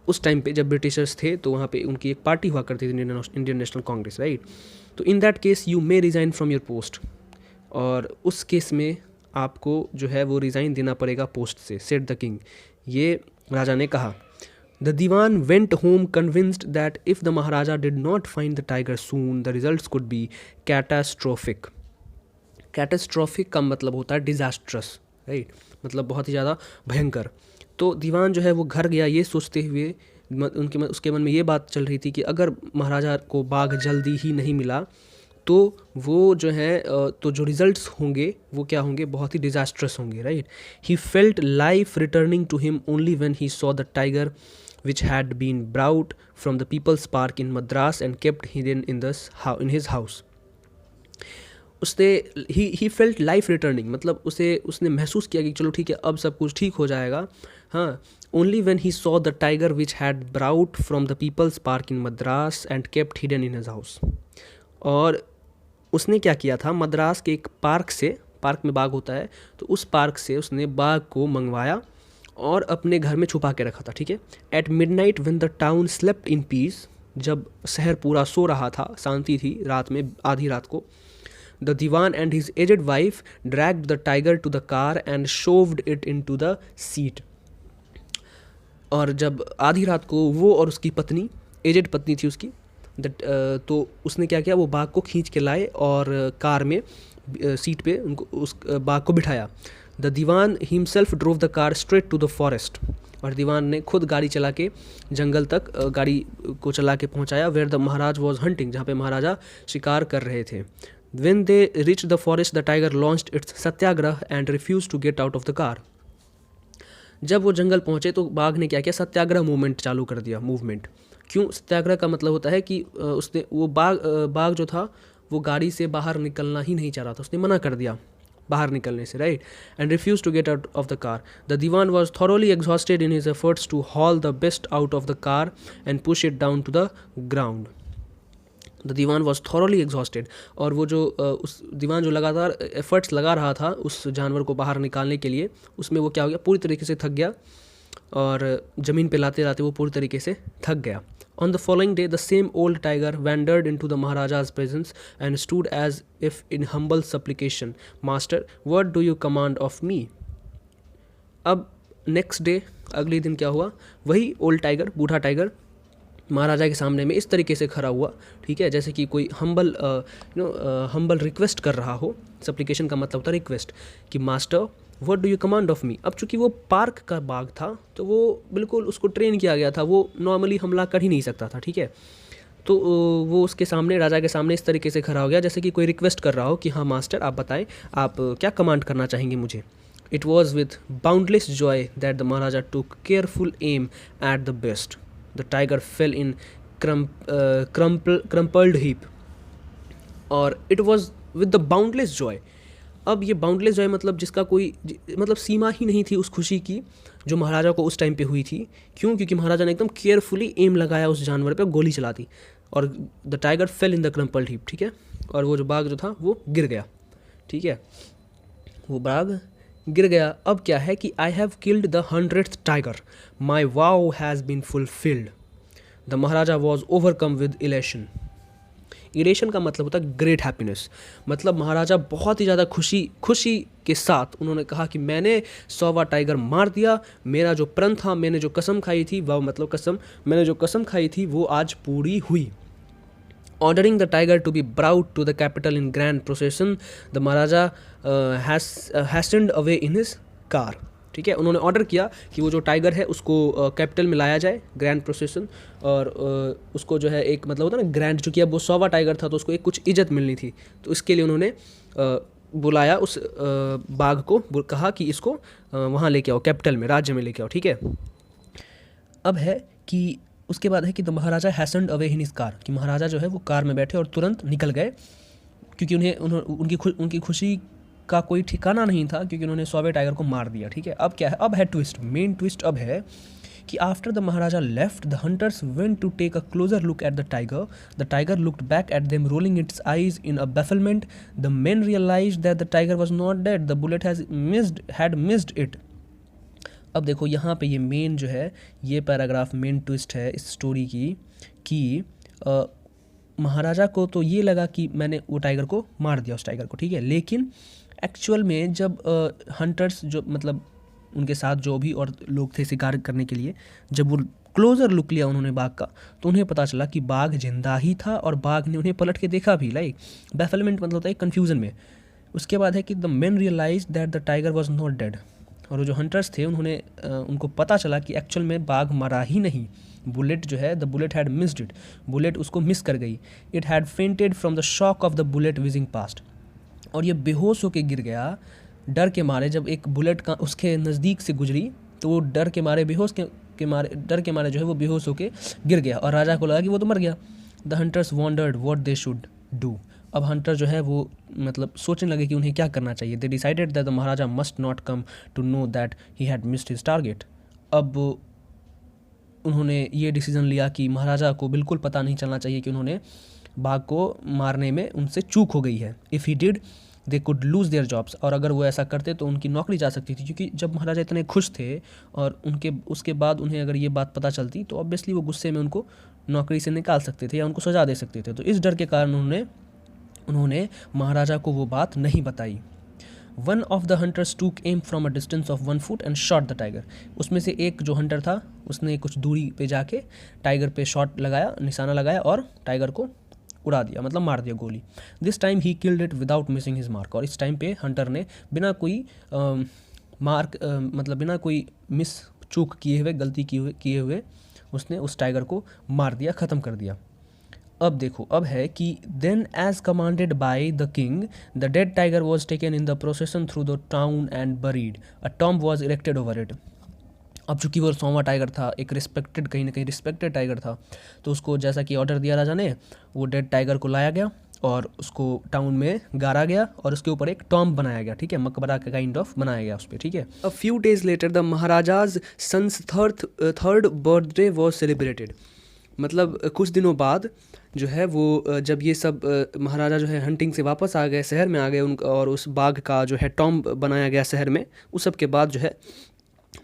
उस टाइम पे जब ब्रिटिशर्स थे तो वहाँ पे उनकी एक पार्टी हुआ करती थी, इंडियन नेशनल कांग्रेस, राइट। तो in that case you may resign from your post, और उस केस में आपको जो है वो रिज़ाइन देना पड़ेगा पोस्ट से, सेड द किंग, ये राजा ने कहा। The Dewan went home convinced that if the Maharaja did not find the tiger soon the results could be catastrophic. Catastrophic का मतलब होता है डिज़ास्ट्रस, राइट, मतलब बहुत ही ज़्यादा भयंकर। तो दीवान जो है वो घर गया ये सोचते हुए, उसके मन में ये बात चल रही थी कि अगर महाराजा को बाघ जल्दी ही नहीं मिला तो वो जो है तो जो रिजल्ट्स होंगे वो क्या होंगे, बहुत ही डिज़ास्ट्रस होंगे, right. He felt life returning to him only when he saw the tiger which had been brought from the People's Park in Madras and kept hidden in his house. उसने ही felt life returning, मतलब उसने महसूस किया कि चलो ठीक है अब सब कुछ ठीक हो जाएगा, हाँ। Only when he saw the tiger which had brought from the People's Park in Madras and kept hidden in his house. और उसने क्या किया था, मद्रास के एक पार्क में बाघ होता है, तो उस पार्क से उसने बाघ को मंगवाया और अपने घर में छुपा के रखा था, ठीक है। At midnight when the town slept in peace, जब शहर पूरा सो रहा था, शांति थी रात में, आधी रात को, the divan and his aged wife dragged the tiger to the car and shoved it into the seat. और जब आधी रात को वो और उसकी पत्नी, एजेड पत्नी थी उसकी, तो उसने क्या किया, वो बाघ को खींच के लाए और कार में सीट पे उनको उस बाघ को बिठाया। The Dewan himself drove the car straight to the forest, और दीवान ने खुद गाड़ी चला के जंगल तक गाड़ी को चला के पहुंचाया। Where the Maharaj was hunting, जहाँ पे महाराजा शिकार कर रहे थे। When they reached the forest, the tiger launched its Satyagraha and refused to get out of the car. जब वो जंगल पहुँचे तो बाघ ने क्या किया, सत्याग्रह मूवमेंट चालू कर दिया, मूवमेंट। क्यों, सत्याग्रह का मतलब होता है कि उसने वो बाघ जो था वो गाड़ी से बाहर निकलना ही नहीं चाह रहा था, उसने मना कर दिया बाहर निकलने से, right. And refuse to get out of the car. The Dewan was thoroughly exhausted in his efforts to haul the beast out of the car and push it down to the ground. The Dewan was thoroughly exhausted, और वो जो उस दीवान जो लगातार efforts लगा रहा था उस जानवर को बाहर निकालने के लिए, उसमें वो क्या हो गया, पूरी तरीके से थक गया, और ज़मीन पे लाते लाते वो पूरी तरीके से थक गया। On the following day the same old tiger wandered into the maharaja's presence and stood as if in humble supplication, master what do you command of me. अब नेक्स्ट डे, अगले दिन क्या हुआ, वही ओल्ड टाइगर, बूढ़ा tiger maharaja के सामने में इस तरीके से खड़ा हुआ, ठीक है, जैसे कि कोई हम्बल रिक्वेस्ट कर रहा हो। सप्लिकेशन का मतलब होता है रिक्वेस्ट, कि master what do you command of me. अब चूंकि वो पार्क का बाघ था तो वो बिल्कुल उसको ट्रेन किया गया था, वो नॉर्मली हमला कर ही नहीं सकता था, ठीक है। तो वो उसके सामने, राजा के सामने इस तरीके से खड़ा हो गया जैसे कि कोई रिक्वेस्ट कर रहा हो कि हाँ मास्टर आप बताएं, आप क्या कमांड करना चाहेंगे मुझे। It was with boundless joy that the maharaja took careful aim at the beast. The tiger fell in crumpled heap, और it was with the boundless joy. अब ये बाउंडलेस जॉय मतलब जिसका कोई मतलब सीमा ही नहीं थी उस खुशी की जो महाराजा को उस टाइम पे हुई थी। क्यों? क्योंकि महाराजा ने एकदम केयरफुली एम लगाया उस जानवर पे, गोली चला दी, और the tiger fell in the crumpled heap, ठीक है। और वो जो बाघ जो था वो गिर गया, ठीक है, वो बाघ गिर गया। अब क्या है कि I have killed the 100th tiger, my vow has been fulfilled. The Maharaja was overcome with elation. Elation का मतलब होता है ग्रेट हैप्पीनेस, मतलब महाराजा बहुत ही ज़्यादा खुशी के साथ उन्होंने कहा कि मैंने 100वां टाइगर मार दिया, मेरा जो प्रण था, मैंने जो कसम खाई थी, वह मतलब कसम, मैंने जो कसम खाई थी वो आज पूरी हुई। Ordering the tiger to be brought to the capital in grand procession, the Maharaja hastened away in his car, ठीक है। उन्होंने ऑर्डर किया कि वो जो टाइगर है उसको कैपिटल में लाया जाए, ग्रैंड प्रोसेसन, और उसको जो है एक मतलब होता है ना ग्रैंड, चूँकि अब वो 100वां टाइगर था तो उसको एक कुछ इज्जत मिलनी थी, तो इसके लिए उन्होंने बुलाया उस बाघ को, कहा कि इसको वहाँ लेके आओ, कैपिटल में, राज्य में लेके आओ, ठीक है। अब है कि उसके बाद है कि the maharaja hastened away in his car, कि महाराजा जो है वो कार में बैठे और तुरंत निकल गए, क्योंकि उनकी खुशी का कोई ठिकाना नहीं था, क्योंकि उन्होंने 100वें टाइगर को मार दिया, ठीक है। अब क्या है, अब है ट्विस्ट, मेन ट्विस्ट अब है कि after the Maharaja left, the hunters went to take a closer look at the tiger looked back at them rolling its eyes in a bafflement. The men realised that the tiger was not dead, the bullet had missed it. अब देखो यहाँ पे ये main जो है, ये paragraph main twist है इस स्टोरी की, कि महाराजा को तो ये लगा कि मैंने वो टाइगर को मार दिया, उस टाइगर को, ठीक है, लेकिन एक्चुअल में जब हंटर्स जो मतलब उनके साथ जो भी और लोग थे शिकार करने के लिए, जब वो क्लोजर लुक लिया उन्होंने बाघ का, तो उन्हें पता चला कि बाघ जिंदा ही था, और बाघ ने उन्हें पलट के देखा भी, लाइक बैफलमेंट मतलब होता है कन्फ्यूज़न में। उसके बाद है कि the man realise that the tiger was not dead, और वो जो हंटर्स थे उन्होंने उनको पता चला कि एक्चुअल में बाघ मरा ही नहीं, बुलेट जो है, the bullet had missed it, bullet उसको मिस कर गई। It had fainted from the shock of the bullet wheezing past, और ये बेहोश होके गिर गया डर के मारे। जब एक बुलेट का उसके नज़दीक से गुजरी तो वो डर के मारे डर के मारे जो है वो बेहोश होके गिर गया, और राजा को लगा कि वो तो मर गया। The hunters wandered what they should do. अब हंटर जो है वो मतलब सोचने लगे कि उन्हें क्या करना चाहिए। They decided that the Maharaja must not come to know that he had missed his target. अब उन्होंने ये डिसीजन लिया कि महाराजा को बिल्कुल पता नहीं चलना चाहिए कि उन्होंने बाघ को मारने में उनसे चूक हो गई है। If he did they could lose their jobs, और अगर वो ऐसा करते तो उनकी नौकरी जा सकती थी, क्योंकि जब महाराजा इतने खुश थे और उसके बाद उन्हें अगर ये बात पता चलती तो ऑब्वियसली वो गुस्से में उनको नौकरी से निकाल सकते थे या उनको सजा दे सकते थे। तो इस डर के कारण उन्होंने महाराजा को वो बात नहीं बताई। वन ऑफ द हंटर्स टूक am from a distance of 1 foot and shot the tiger. उसमें से एक जो हंटर था उसने कुछ दूरी पे जाके टाइगर पे शॉट लगाया, निशाना लगाया, और टाइगर को उड़ा दिया, मतलब मार दिया गोली। This time he killed it without missing his mark, और इस टाइम पे हंटर ने बिना कोई मतलब बिना कोई मिस चूक किए हुए, गलती किए हुए उसने उस टाइगर को मार दिया, ख़त्म कर दिया। अब देखो, अब है कि then as commanded by the king the dead tiger was taken in the procession through the town and buried, a tomb was erected over it. अब चूंकि वो 100वां टाइगर था, एक रिस्पेक्टेड, कहीं ना कहीं रिस्पेक्टेड टाइगर था, तो उसको जैसा कि ऑर्डर दिया राजा ने, वो डेड टाइगर को लाया गया और उसको टाउन में गाड़ा गया और उसके ऊपर एक टॉम्ब बनाया गया, ठीक है, मकबरा का काइंड ऑफ बनाया गया उस पर, ठीक है। A few days later the maharaja's son's third birthday was celebrated. मतलब कुछ दिनों बाद जो है वो जब ये सब महाराजा जो है हंटिंग से वापस आ गए, शहर में आ गए, और उस बाघ का जो है टॉम्ब बनाया गया शहर में, उस सब के बाद जो है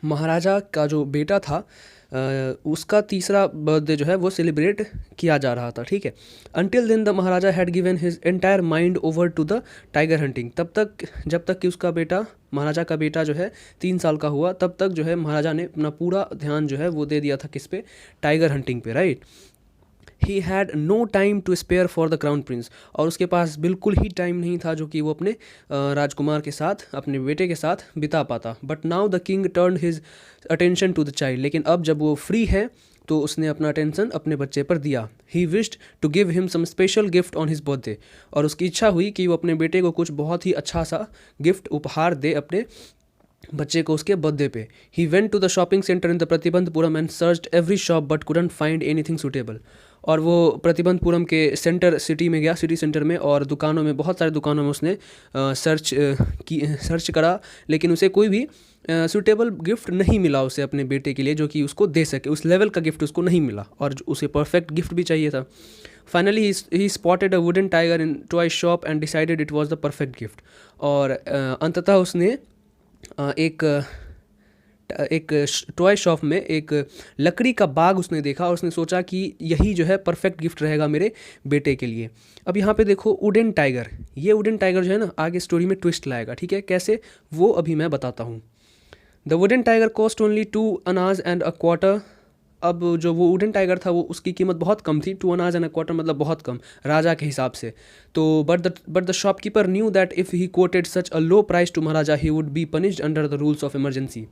महाराजा का जो बेटा था उसका तीसरा बर्थडे जो है वो सेलिब्रेट किया जा रहा था, ठीक है। Until then the Maharaja had given his entire mind over to the tiger hunting. तब तक, जब तक कि उसका बेटा, महाराजा का बेटा जो है 3 साल का हुआ, तब तक जो है महाराजा ने अपना पूरा ध्यान जो है वो दे दिया था किस पे, टाइगर हंटिंग पे, right. He had no time to spare for the crown prince, और उसके पास बिल्कुल ही टाइम नहीं था जो कि वो अपने राजकुमार के साथ, अपने बेटे के साथ बिता पाता। But now the king turn his attention to the child, लेकिन अब जब वो फ्री है तो उसने अपना अटेंशन अपने बच्चे पर दिया। He wished to give him some special gift on his birthday, और उसकी इच्छा हुई कि वो अपने बेटे को कुछ बहुत ही अच्छा सा गिफ्ट उपहार दे अपने बच्चे को उसके बर्थडे पे। He went to the shopping centre in the Pratibandhapuram and searched every shop but couldn't find anything suitable. और वो प्रतिबंधपुरम के सेंटर सिटी में गया, सिटी सेंटर में, और दुकानों में, बहुत सारे दुकानों में उसने सर्च करा, लेकिन उसे कोई भी सूटेबल गिफ्ट नहीं मिला उसे अपने बेटे के लिए, जो कि उसको दे सके। उस लेवल का गिफ्ट उसको नहीं मिला, और उसे परफेक्ट गिफ्ट भी चाहिए था। Finally he spotted a wooden tiger in toy shop and decided it was the perfect gift. और अंततः उसने एक टॉय शॉप में एक लकड़ी का बाग उसने देखा, और उसने सोचा कि यही जो है परफेक्ट गिफ्ट रहेगा मेरे बेटे के लिए। अब यहाँ पे देखो वुडन टाइगर, ये वुडन टाइगर जो है ना आगे स्टोरी में ट्विस्ट लाएगा, ठीक है। कैसे, वो अभी मैं बताता हूँ। The wooden tiger cost only 2 अनाज एंड अ क्वार्टर। अब जो वो वुडन टाइगर था वो, उसकी कीमत बहुत कम थी, 2 अनाज एंड अ क्वार्टर मतलब बहुत कम राजा के हिसाब से। तो but the shopkeeper knew that if he quoted such a low price to Maharaja he would be punished under the rules of emergency.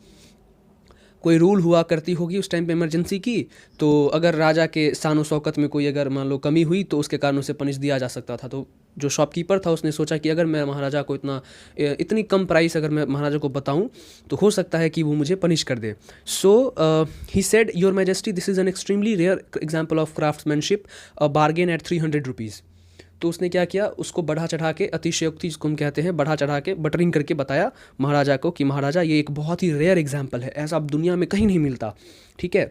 कोई रूल हुआ करती होगी उस टाइम पे इमरजेंसी की, तो अगर राजा के शान शौकत में कोई अगर मान लो कमी हुई तो उसके कारण उसे पनिश दिया जा सकता था। तो जो शॉपकीपर था उसने सोचा कि अगर मैं महाराजा को इतनी कम प्राइस अगर मैं महाराजा को बताऊं तो हो सकता है कि वो मुझे पनिश कर दे। So he said, your majesty, this is an extremely rare example of craftsmanship, a bargain at 300 rupees. तो उसने क्या किया, उसको बढ़ा चढ़ा के, अतिशयोक्ति जिसको हम कहते हैं, बढ़ा चढ़ा के बटरिंग करके बताया महाराजा को कि महाराजा ये एक बहुत ही रेयर एग्जाम्पल है, ऐसा अब दुनिया में कहीं नहीं मिलता, ठीक है।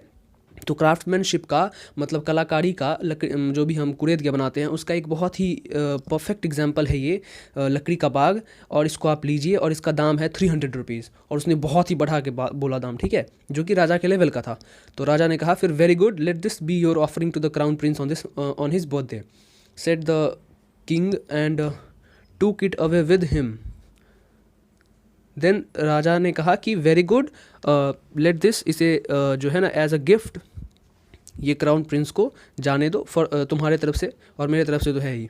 तो क्राफ्टमैनशिप का मतलब कलाकारी का, जो भी हम कुरेद के बनाते हैं उसका एक बहुत ही परफेक्ट एग्जाम्पल है ये लकड़ी का बाग, और इसको आप लीजिए और इसका दाम है 300 रुपीज़। और उसने बहुत ही बढ़ा के बोला दाम, ठीक है, जो कि राजा के लेवल का था। तो राजा ने कहा फिर, very good, let this be your offering to the crown prince on his birthday, said the king and took it away with him. Then राजा ने कहा कि वेरी गुड, लेट दिस, इसे जो है ना एज अ गिफ्ट ये crown Prince को जाने दो, फॉर तुम्हारे तरफ से और मेरे तरफ से तो है ही।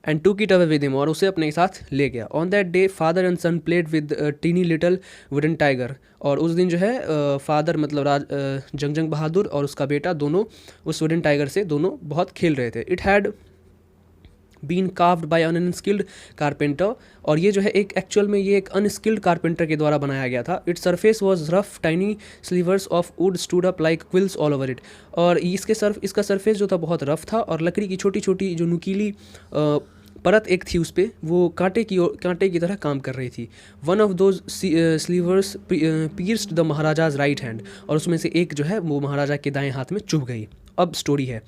And took it away with him, और उसे अपने साथ ले गया। On that day father and son played with tiny little wooden tiger, और उस दिन जो है फादर मतलब जंग बहादुर और उसका बेटा दोनों उस वुडन टाइगर से दोनों बहुत खेल रहे थे। It had been carved by an unskilled carpenter, और ये जो है एक एक्चुअल में ये एक अनस्किल्ड कारपेंटर के द्वारा बनाया गया था। Its surface was rough, tiny slivers of wood stood up like quills all over it, और इसका सरफेस जो था बहुत रफ था, और लकड़ी की छोटी छोटी जो नुकीली परत एक थी उस पर, वो कांटे की तरह काम कर रही थी। One of those slivers pierced the maharaja's right hand, और उसमें से एक जो है वो महाराजा के दाएं हाथ में चुभ गई। अब स्टोरी है,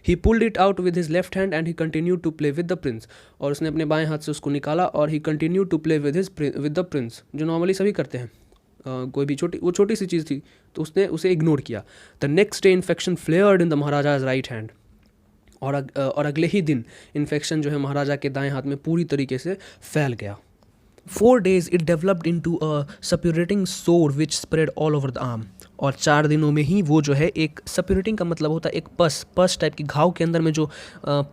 he pulled it out with his left hand and he continue to play with the prince, और उसने अपने बाएं हाथ से उसको निकाला और he continue to play with the prince, जो नॉर्मली सभी करते हैं। कोई भी छोटी सी चीज़ थी तो उसने उसे इग्नोर किया। The next day infection flared in the maharaja's right hand, और अगले ही दिन इन्फेक्शन जो है महाराजा के दाएं हाथ में पूरी तरीके से फैल गया। 4 days it developed into a suppurating sore which spread all over the arm, और 4 दिनों में ही वो जो है एक सप्यूरेटिंग का मतलब होता है एक पस टाइप की, घाव के अंदर में जो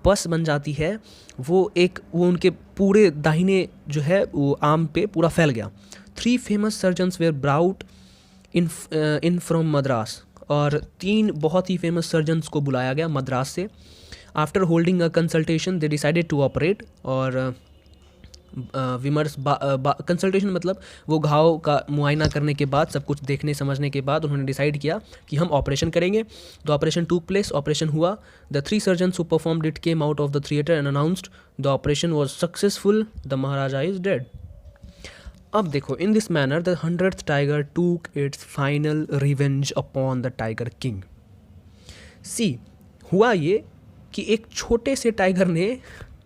पस बन जाती है वो उनके पूरे दाहिने जो है वो आर्म पे पूरा फैल गया। 3 famous surgeons were brought in from Madras, और 3 बहुत ही फेमस सर्जन्स को बुलाया गया मद्रास से। After holding a consultation they decided to operate, और विमर्श कंसल्टेशन मतलब वो घाव का मुआयना करने के बाद, सब कुछ देखने समझने के बाद उन्होंने डिसाइड किया कि हम ऑपरेशन करेंगे। The operation took place, operation हुआ। The 3 surgeons who performed it came out of the theatre and announced the operation was successful, the maharaja is dead. अब देखो, in this manner the 100th tiger took its final revenge upon the tiger king. See, हुआ ये कि एक छोटे से tiger ने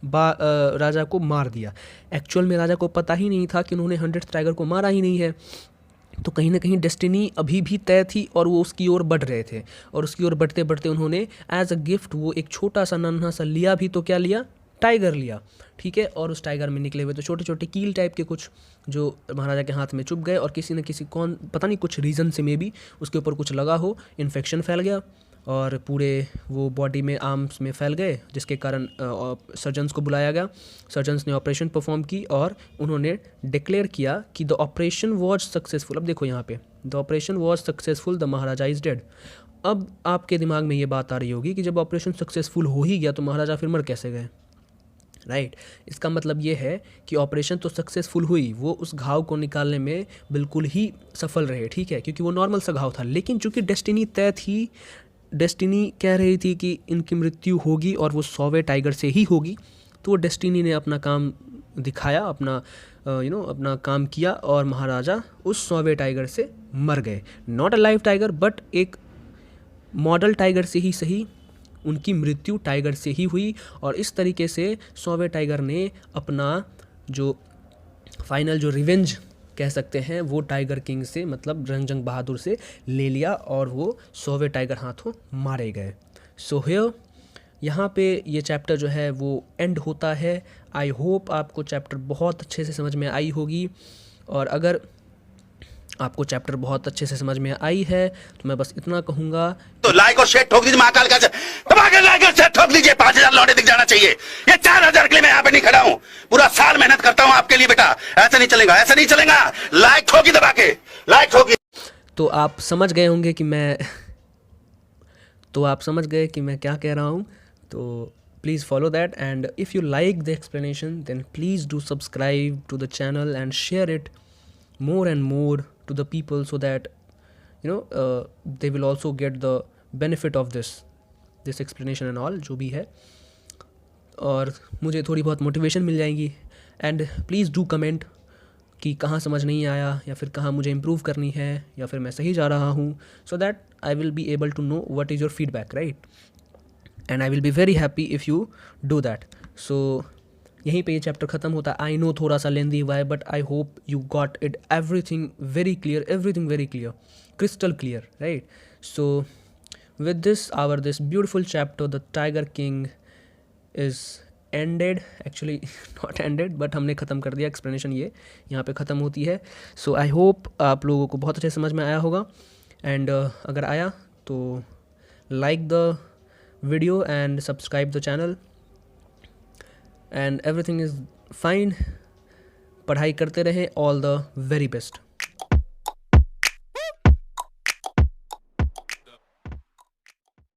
राजा को मार दिया। एक्चुअल में राजा को पता ही नहीं था कि उन्होंने 100th टाइगर को मारा ही नहीं है। तो कहीं ना कहीं डेस्टिनी अभी भी तय थी और वो उसकी ओर बढ़ रहे थे, और उसकी ओर बढ़ते बढ़ते उन्होंने एज अ गिफ्ट वो एक छोटा सा नन्हा सा लिया भी, तो क्या लिया, टाइगर लिया, ठीक है। और उस टाइगर में निकले हुए तो छोटे छोटे कील टाइप के कुछ, जो महाराजा के हाथ में चुभ गए, और किसी न किसी कौन पता नहीं कुछ रीज़न से मे बी उसके ऊपर कुछ लगा हो, इन्फेक्शन फैल गया और पूरे वो बॉडी में, आर्म्स में फैल गए, जिसके कारण सर्जन्स को बुलाया गया। सर्जन्स ने ऑपरेशन परफॉर्म की और उन्होंने डिक्लेयर किया कि द ऑपरेशन वॉज सक्सेसफुल। अब देखो यहाँ पे, the operation was successful, the Maharaja is dead. अब आपके दिमाग में ये बात आ रही होगी कि जब ऑपरेशन सक्सेसफुल हो ही गया तो महाराजा फिर मर कैसे गए, राइट। इसका मतलब ये है कि ऑपरेशन तो सक्सेसफुल हुई, वो उस घाव को निकालने में बिल्कुल ही सफल रहे, ठीक है, क्योंकि वो नॉर्मल सा घाव था। लेकिन चूंकि डेस्टिनी तय थी, डेस्टिनी कह रही थी कि इनकी मृत्यु होगी और वो 100वें टाइगर से ही होगी, तो वो डेस्टिनी ने अपना काम दिखाया, अपना अपना काम किया, और महाराजा उस 100वें टाइगर से मर गए। Not a live tiger, but एक मॉडल टाइगर से ही सही, उनकी मृत्यु टाइगर से ही हुई। और इस तरीके से 100वें टाइगर ने अपना जो फाइनल जो रिवेंज कह सकते हैं वो टाइगर किंग से, मतलब रंगजंग बहादुर से ले लिया, और वो 100वें टाइगर हाथों मारे गए। सो हियर, यहाँ पे ये चैप्टर जो है वो एंड होता है। आई होप आपको चैप्टर बहुत अच्छे से समझ में आई होगी, और अगर आपको चैप्टर बहुत अच्छे से समझ में आई है तो मैं बस इतना कहूँगा, तो लाइक और शेयर ठोक दीजिए, महाकाल का लाइक और शेयर ठोक दीजिए। 5000 लौटे दिख जाना चाहिए। ये 4000 के लिए मैं यहाँ पे नहीं खड़ा हूँ, पूरा साल मेहनत करता हूँ आपके लिए बेटा। ऐसा नहीं चलेगा, ऐसा नहीं चलेगा। लाइक ठोकी दबा के, लाइक ठोकी। तो आप समझ गए होंगे कि मैं तो आप समझ गए कि मैं क्या कह रहा हूँ। तो please follow that, and if you like the explanation then please do subscribe to the channel and share it more and more to the people, so that they will also get the benefit of this explanation and all जो भी है, और मुझे थोड़ी बहुत motivation मिल जाएगी। And please do comment कि कहाँ समझ नहीं आया, या फिर कहाँ मुझे इम्प्रूव करनी है, या फिर मैं सही जा रहा हूँ, so that I will be able to know what is your feedback, right. And I will be very happy if you do that. So यहीं पे ये चैप्टर ख़त्म होता है। आई नो थोड़ा सा लेंदी हुआ है, but I hope you got it everything very clear, crystal clear, right. So with this this beautiful chapter the tiger king is ended, actually not ended, but हमने ख़त्म कर दिया। एक्सप्लेनेशन ये यहाँ पे ख़त्म होती है। सो आई होप आप लोगों को बहुत अच्छे समझ में आया होगा, एंड अगर आया तो like the video and subscribe the channel, and everything is fine. पढ़ाई करते रहें। All the very best.